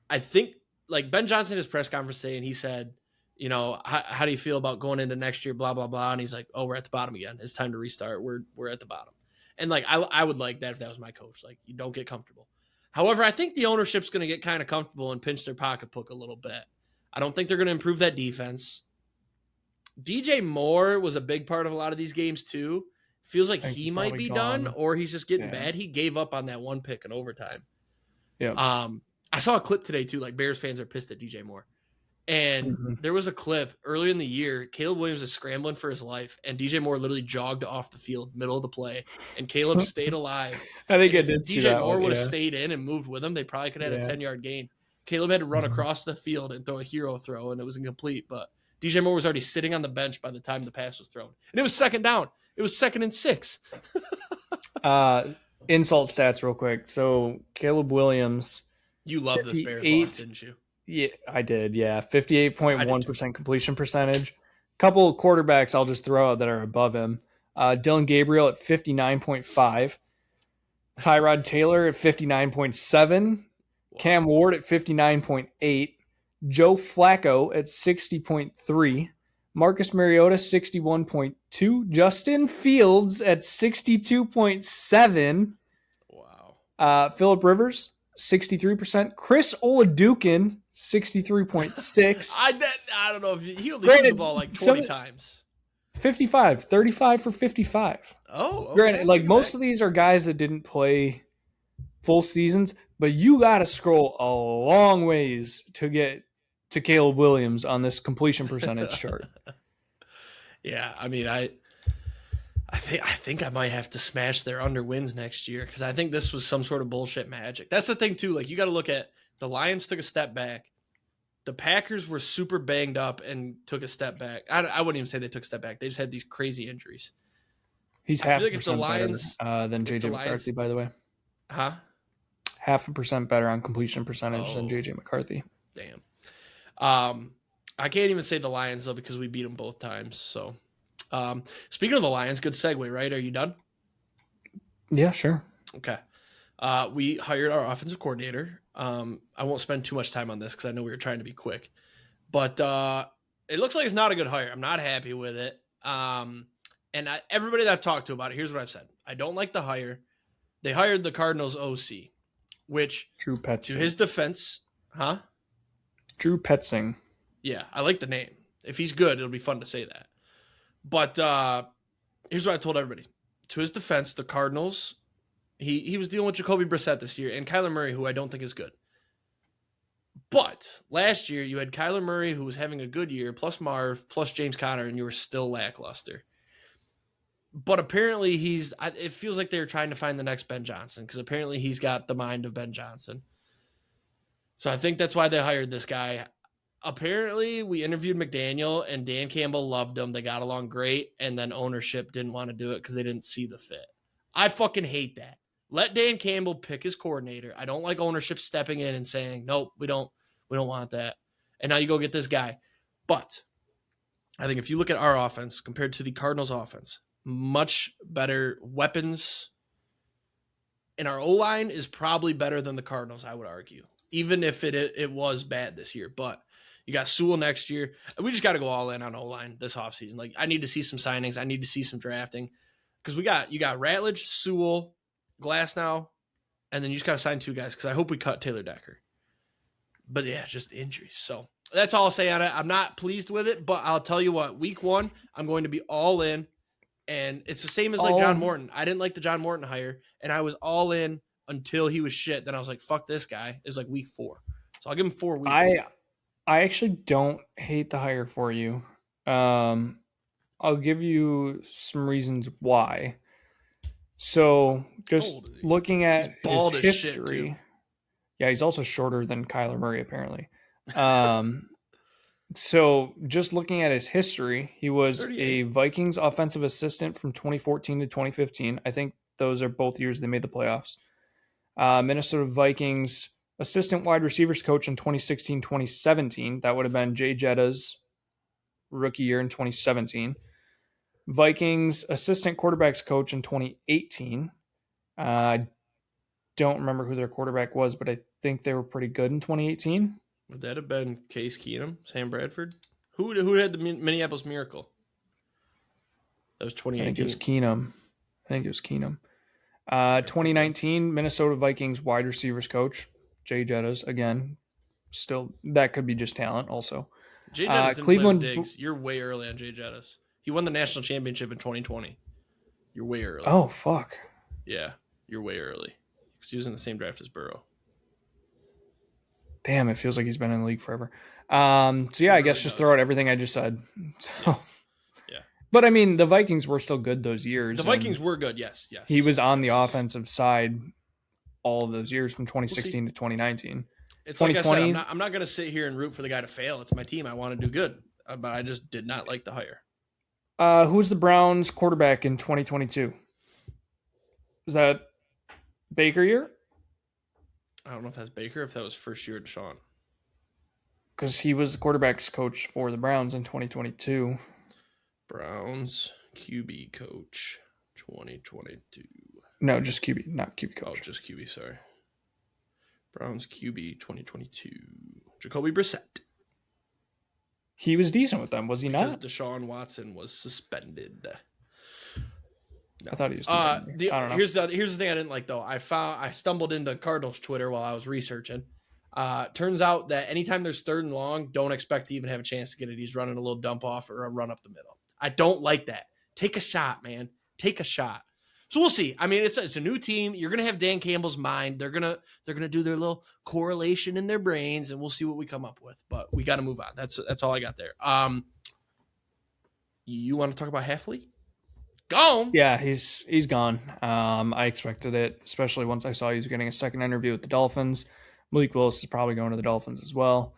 I think like Ben Johnson in his press conference today, and he said, you know, how do you feel about going into next year, blah, blah, blah. And he's like, oh, we're at the bottom again. It's time to restart. We're at the bottom. And like, I would like that if that was my coach. Like, you don't get comfortable. However, I think the ownership's going to get kind of comfortable and pinch their pocketbook a little bit. I don't think they're going to improve that defense. DJ Moore was a big part of a lot of these games too. Feels like he might be done, or he's just getting bad. He gave up on that 1 pick in overtime. Yeah. I saw a clip today too. Like Bears fans are pissed at DJ Moore, and there was a clip earlier in the year. Caleb Williams is scrambling for his life, and DJ Moore literally jogged off the field, middle of the play, and Caleb stayed alive. I think I did see that. DJ Moore would have stayed in and moved with him. They probably could have had a 10-yard gain. Caleb had to run across the field and throw a hero throw, and it was incomplete. But DJ Moore was already sitting on the bench by the time the pass was thrown. And it was 2nd down. It was 2nd and 6. Insult stats real quick. So Caleb Williams. You love this Bears loss, didn't you? Yeah, I did. Yeah, 58.1% completion percentage. Couple of quarterbacks I'll just throw out that are above him. Dylan Gabriel at 59.5. Tyrod Taylor at 59.7. Cam Ward at 59.8. Joe Flacco at 60.3. Marcus Mariota 61.2. Justin Fields at 62.7. Wow. Phillip Rivers 63%. Chris Oladukin 63.6. I don't know if he only threw the ball like 20 times. 35 for 55. Oh, okay. Granted, like most of these are guys that didn't play full seasons, but you got to scroll a long ways to get to Caleb Williams on this completion percentage chart. Yeah, I mean, I think I might have to smash their under wins next year because I think this was some sort of bullshit magic. That's the thing too. Like you got to look at the Lions took a step back. The Packers were super banged up and took a step back. I wouldn't even say they took a step back. They just had these crazy injuries. He's half a percent better than JJ McCarthy, by the way. Huh? 0.5% better on completion percentage than JJ McCarthy. Damn. I can't even say the Lions though because we beat them both times. So, speaking of the Lions, good segue, right? Are you done? Yeah, sure. Okay. We hired our offensive coordinator. I won't spend too much time on this because I know we were trying to be quick, but it looks like it's not a good hire. I'm not happy with it. Everybody that I've talked to about it, here's what I've said. I don't like the hire. They hired the Cardinals OC, which Drew Petzing. To his defense, huh? Drew Petzing. Yeah, I like the name. If he's good, it'll be fun to say that. But here's what I told everybody. To his defense, the Cardinals, he was dealing with Jacoby Brissett this year and Kyler Murray, who I don't think is good. But last year, you had Kyler Murray, who was having a good year, plus Marv, plus James Conner, and you were still lackluster. But apparently it feels like they're trying to find the next Ben Johnson because apparently he's got the mind of Ben Johnson. So I think that's why they hired this guy. Apparently, we interviewed McDaniel, and Dan Campbell loved him. They got along great, and then ownership didn't want to do it because they didn't see the fit. I fucking hate that. Let Dan Campbell pick his coordinator. I don't like ownership stepping in and saying, nope, we don't want that. And now you go get this guy. But I think if you look at our offense compared to the Cardinals offense, much better weapons. And our O-line is probably better than the Cardinals, I would argue, even if it was bad this year. But you got Sewell next year. We just got to go all in on O-line this offseason. Like, I need to see some signings. I need to see some drafting. because you got Ratledge, Sewell, Glasnow, and then you just got to sign 2 guys because I hope we cut Taylor Decker. But yeah, just injuries. So that's all I'll say on it. I'm not pleased with it, but I'll tell you what, week 1, I'm going to be all in. And it's the same as like John Morton. I didn't like the John Morton hire, and I was all in until he was shit. Then I was like, fuck this guy. It's like week 4. So I'll give him 4 weeks. I actually don't hate the hire for you. I'll give you some reasons why. So just looking at his history. Yeah, he's also shorter than Kyler Murray, apparently. So just looking at his history, he was a Vikings offensive assistant from 2014 to 2015. I think those are both years they made the playoffs. Minnesota Vikings assistant wide receivers coach in 2016-2017. That would have been Jay Jetta's rookie year in 2017. Vikings assistant quarterbacks coach in 2018. I don't remember who their quarterback was, but I think they were pretty good in 2018. Would that have been Case Keenum, Sam Bradford? Who had the Minneapolis Miracle? That was 2018. I think it was Keenum. 2019, Minnesota Vikings wide receivers coach, Jay Jettas. Again, still, that could be just talent also. Jay Jettas didn't Cleveland play with Diggs. You're way early on Jay Jettas. He won the national championship in 2020. You're way early. Oh, fuck. Yeah, you're way early. Because he was in the same draft as Burrow. Damn, it feels like he's been in the league forever. So yeah, I guess just throw out everything I just said. So, yeah. But I mean, the Vikings were still good those years. The Vikings were good, yes. He was on the offensive side all of those years from 2016 to 2019. It's like I said, I'm not going to sit here and root for the guy to fail. It's my team. I want to do good. But I just did not like the hire. Who's the Browns quarterback in 2022? Is that Baker year? I don't know if that's Baker, if that was first year Deshaun. Because he was the quarterback's coach for the Browns in 2022. Browns QB coach 2022. No, just QB, not QB coach. Oh, just QB, sorry. Browns QB 2022. Jacoby Brissett. He was decent with them, was he not? Because Deshaun Watson was suspended. No. I thought he was decent. I don't know. Here's the thing I didn't like though. I stumbled into Cardinals Twitter while I was researching. Turns out that anytime there's 3rd and long, don't expect to even have a chance to get it. He's running a little dump off or a run up the middle. I don't like that. Take a shot, man. Take a shot. So we'll see. I mean, it's a new team. You're gonna have Dan Campbell's mind. They're gonna do their little correlation in their brains, and we'll see what we come up with. But we got to move on. That's all I got there. You want to talk about Heffley? Gone. Yeah, he's gone. I expected it, especially once I saw he was getting a second interview with the Dolphins. Malik Willis is probably going to the Dolphins as well.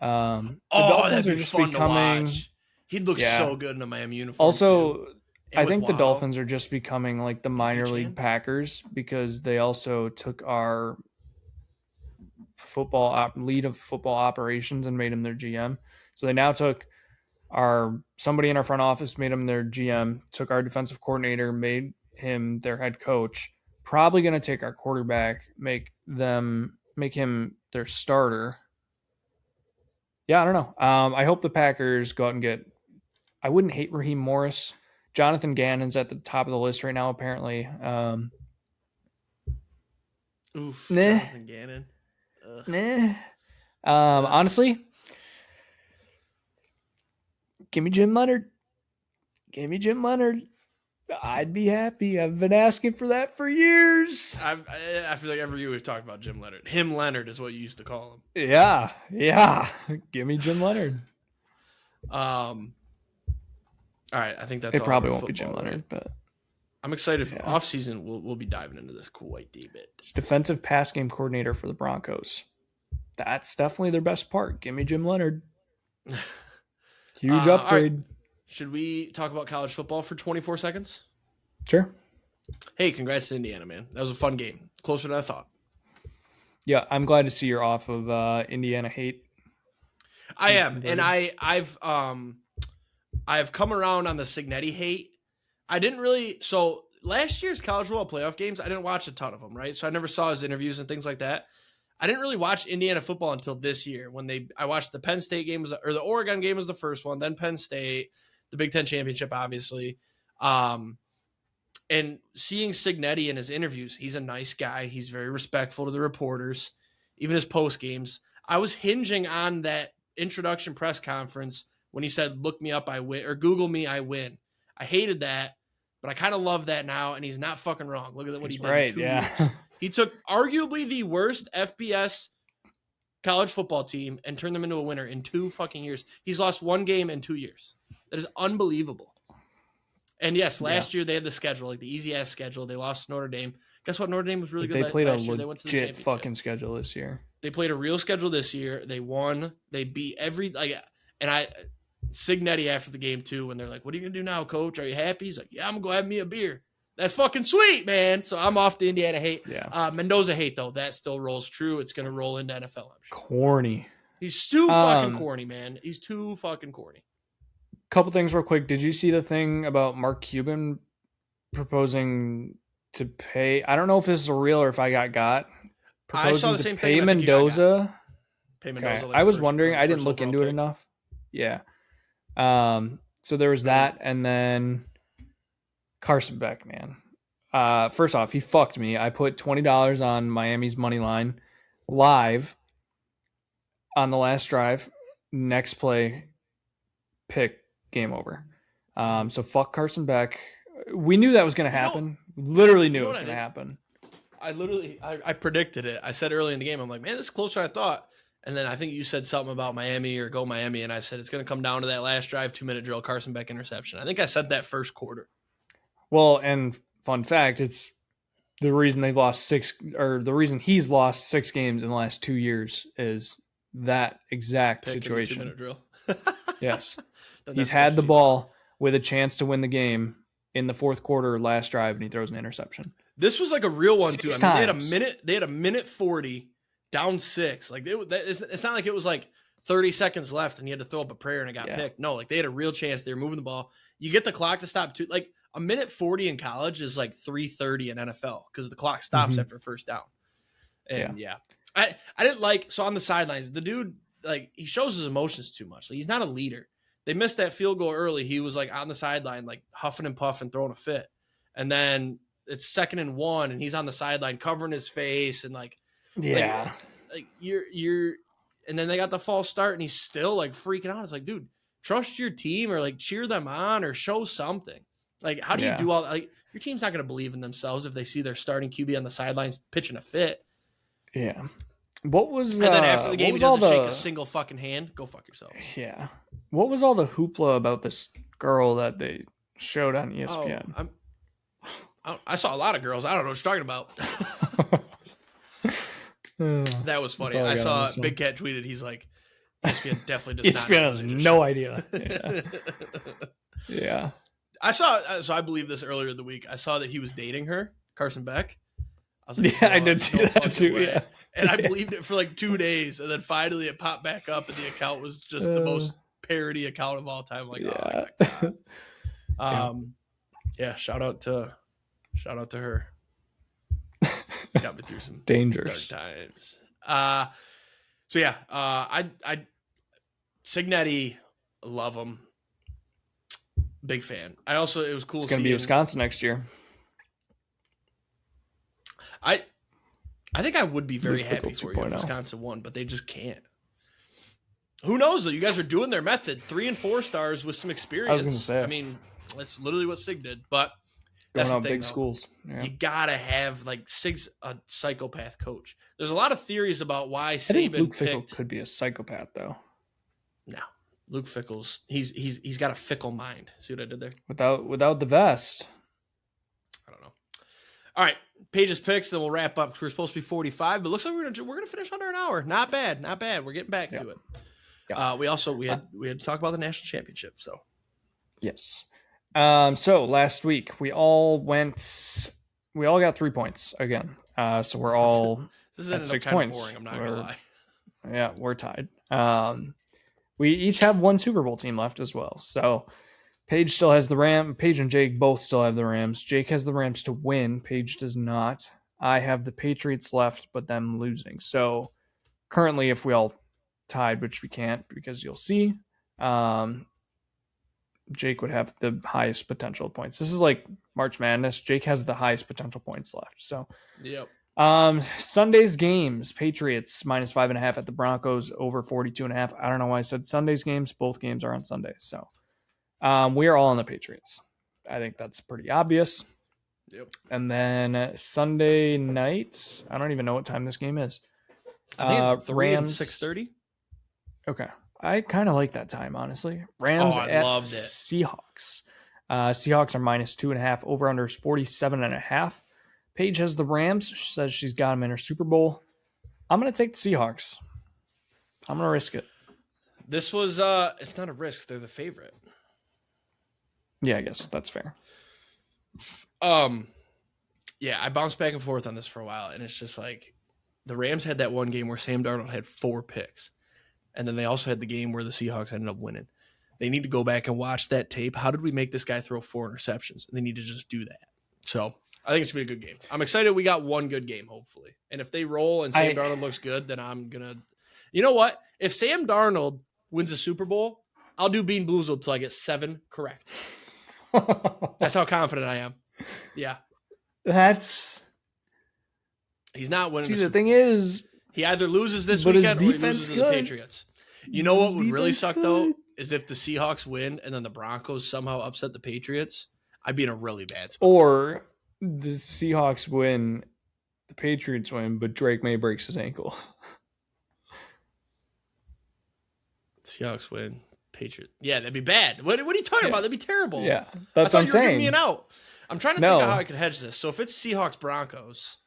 That'd be fun to watch. He'd look so good in a Miami uniform. Also, I think the Dolphins are just becoming like the minor league Packers because they also took our lead of football operations and made him their GM. So they now took somebody in our front office, made him their GM, took our defensive coordinator, made him their head coach. Probably going to take our quarterback, make him their starter. Yeah, I don't know. I hope the Packers go out and get. I wouldn't hate Raheem Morris. Jonathan Gannon's at the top of the list right now, apparently. Jonathan Gannon. Honestly, give me Jim Leonard. I'd be happy. I've been asking for that for years. I feel like every year we've talked about Jim Leonard. Him Leonard is what you used to call him. Yeah. Give me Jim Leonard. All right, I think that's it. All probably won't be Jim Leonard, but I'm excited for off season. We'll be diving into this quite deep bit. It's defensive pass game coordinator for the Broncos. That's definitely their best part. Give me Jim Leonard. Huge upgrade. Right. Should we talk about college football for 24 seconds? Sure. Hey, congrats to Indiana, man. That was a fun game. Closer than I thought. Yeah, I'm glad to see you're off of Indiana hate. I am, and I've come around on the Signetti hate. I didn't really. So last year's college football playoff games, I didn't watch a ton of them, right? So I never saw his interviews and things like that. I didn't really watch Indiana football until this year when I watched the Penn State game or the Oregon game was the first one, then Penn State, the Big Ten championship, obviously. And seeing Signetti in his interviews, he's a nice guy. He's very respectful to the reporters, even his post games. I was hinging on that introduction press conference when he said, "Look me up, I win," or "Google me, I win." I hated that, but I kind of love that now, and he's not fucking wrong. Look at what he did in 2 years. He took arguably the worst FBS college football team and turned them into a winner in 2 fucking years. He's lost 1 game in 2 years. That is unbelievable. And yes, last year they had the schedule, like the easy ass schedule. They lost to Notre Dame. Guess what? Notre Dame was really good. They played last a year. They went to the legit fucking schedule this year. They played a real schedule this year. They won. They beat Signetti after the game too, when they're like, "What are you gonna do now, coach? Are you happy?" He's like, "Yeah, I'm gonna go have me a beer." That's fucking sweet, man. So I'm off the Indiana hate. Yeah. Mendoza hate though, that still rolls true. It's gonna roll into NFL. I'm sure. Corny. He's too fucking corny, man. He's too fucking corny. Couple things real quick. Did you see the thing about Mark Cuban proposing to pay? I don't know if this is real or if I got. I saw the same thing. Pay Mendoza. Pay Mendoza. Okay. I was wondering. I didn't look into it enough. Yeah. So there was that, and then Carson Beck, man. First off, he fucked me. I put $20 on Miami's money line live on the last drive. Next play, pick, game over. So fuck Carson Beck. We knew that was going to happen. Literally knew it was going to happen. I predicted it. I said early in the game, I'm like, man, this is closer than I thought. And then I think you said something about Miami or go Miami. And I said, it's going to come down to that last drive, 2-minute drill, Carson Beck interception. I think I said that first quarter. Well, and fun fact, it's the reason they've lost the reason he's lost 6 games in the last 2 years is that exact situation. 2-minute drill. Yes. He's had the ball with a chance to win the game in the fourth quarter, last drive, and he throws an interception. This was like a real one too. I mean, they had a minute 40 down 6. Like it's not like it was like 30 seconds left and you had to throw up a prayer and it got picked. No, like they had a real chance. They were moving the ball. You get the clock to stop too. Like a minute 40 in college is like 3:30 in NFL because the clock stops after first down. And I didn't like, so on the sidelines, the dude, like he shows his emotions too much. Like, he's not a leader. They missed that field goal early. He was like on the sideline, like huffing and puffing, throwing a fit. And then it's 2nd and 1 and he's on the sideline covering his face and like you're and then they got the false start and he's still like freaking out. It's like, dude, trust your team or like cheer them on or show something. Like, how do you do all that? Like, your team's not going to believe in themselves if they see their starting QB on the sidelines pitching a fit. Yeah. What was and then after the game he doesn't shake a single fucking hand? Go fuck yourself. Yeah. What was all the hoopla about this girl that they showed on ESPN? I saw a lot of girls. I don't know what you're talking about. That was funny. I saw Big Cat tweeted. He's like, ESPN definitely does not. ESPN has no idea. Yeah. I saw. So I believe this earlier in the week. I saw that he was dating her, Carson Beck. I was like, I did see that too. Way. Yeah. And I believed it for like 2 days, and then finally it popped back up, and the account was just the most parody account of all time. I'm like, oh my god. Shout out to her. Got me through some dangerous dark times. I Signetti, love him. Big fan. It was cool. It's going to be Wisconsin next year. I think I would be very happy for you if Wisconsin won, but they just can't. Who knows though? You guys are doing their method. 3 and 4 stars with some experience. I was going to say. I mean, that's literally what Sig did. But that's the thing, big schools. Yeah. You gotta have like Sig's a psychopath coach. There's a lot of theories about why Saban I think Luke Fickell could be a psychopath though. No, Luke Fickell's he's got a fickle mind. See what I did there? Without the vest. I don't know. All right, Paige's picks, then we'll wrap up. We're supposed to be 45, but looks like we're gonna finish under an hour. Not bad. We're getting back to it. Yeah. We had to talk about the national championship. So yes. So last week we all got 3 points again. So we're all this is at 6 kind points. Of boring. I'm not gonna lie. Yeah, we're tied. We each have one Super Bowl team left as well. So Paige still has the Rams. Paige and Jake both still have the Rams. Jake has the Rams to win. Paige does not. I have the Patriots left, but them losing. So currently, if we all tied, which we can't because you'll see, Jake would have the highest potential points. This is like March Madness. Jake has the highest potential points left. So, Yep. Sunday's games: Patriots -5.5 at the Broncos, over 42.5. I don't know why I said Sunday's games. Both games are on Sunday. So, we are all on the Patriots. I think that's pretty obvious. Yep. And then Sunday night, I don't even know what time this game is. I think it's 3 and Rams 6:30. Okay. I kind of like that time, honestly. Rams I loved it. Seahawks. Seahawks are -2.5. Over under is 47.5. Paige has the Rams. She says she's got them in her Super Bowl. I'm going to take the Seahawks. I'm going to risk it. This was it's not a risk. They're the favorite. Yeah, I guess that's fair. Yeah, I bounced back and forth on this for a while, and it's just like the Rams had that one game where Sam Darnold had 4 picks, and then they also had the game where the Seahawks ended up winning. They need to go back and watch that tape. How did we make this guy throw 4 interceptions? They need to just do that. So I think it's going to be a good game. I'm excited we got one good game, hopefully. And if they roll and Sam Darnold looks good, then I'm going to – you know what? If Sam Darnold wins a Super Bowl, I'll do Bean Boozled until I get 7 correct. That's how confident I am. Yeah. He's not winning. See, the thing is, he either loses this weekend or he loses to the Patriots. You know what would really suck, though, is if the Seahawks win and then the Broncos somehow upset the Patriots. I'd be in a really bad spot. Or the Seahawks win, the Patriots win, but Drake May breaks his ankle. Seahawks win, Patriots. Yeah, that'd be bad. What are you talking about? That'd be terrible. Yeah, that's what I'm saying. I thought you were giving me an out. I'm trying to think of how I could hedge this. So if it's Seahawks Broncos,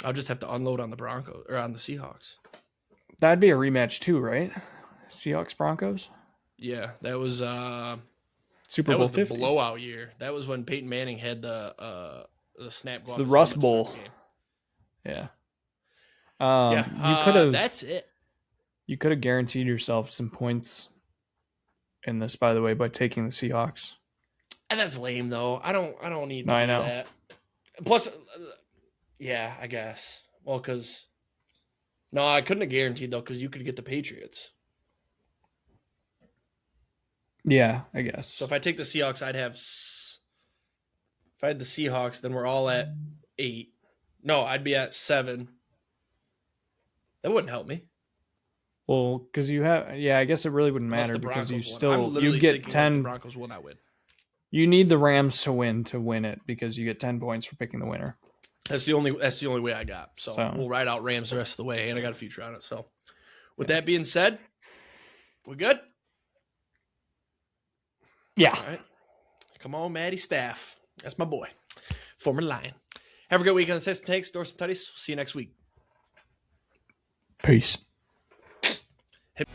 I'll just have to unload on the Broncos or on the Seahawks. That'd be a rematch too, right? Seahawks Broncos. Yeah, that was Super Bowl 50. The blowout year. That was when Peyton Manning had the snap. It's the Rust Bowl. Yeah. You could have. That's it. You could have guaranteed yourself some points in this, by the way, by taking the Seahawks. And that's lame, though. I don't need to do that. Plus, yeah, I guess. Well, because no, I couldn't have guaranteed though, because you could get the Patriots. Yeah, I guess. So if I take the Seahawks, I'd have. If I had the Seahawks, then we're all at 8. No, I'd be at 7. That wouldn't help me. Well, because you have, I guess it really wouldn't matter because you get 10. The Broncos will not win. You need the Rams to win it because you get 10 points for picking the winner. That's the only way I got. So we'll ride out Rams the rest of the way, and I got a future on it. So with that being said, we good? Yeah. All right. Come on, Matty Staff. That's my boy. Former Lion. Have a great weekend. Say some takes, door some Tuddies. See you next week. Peace. Hit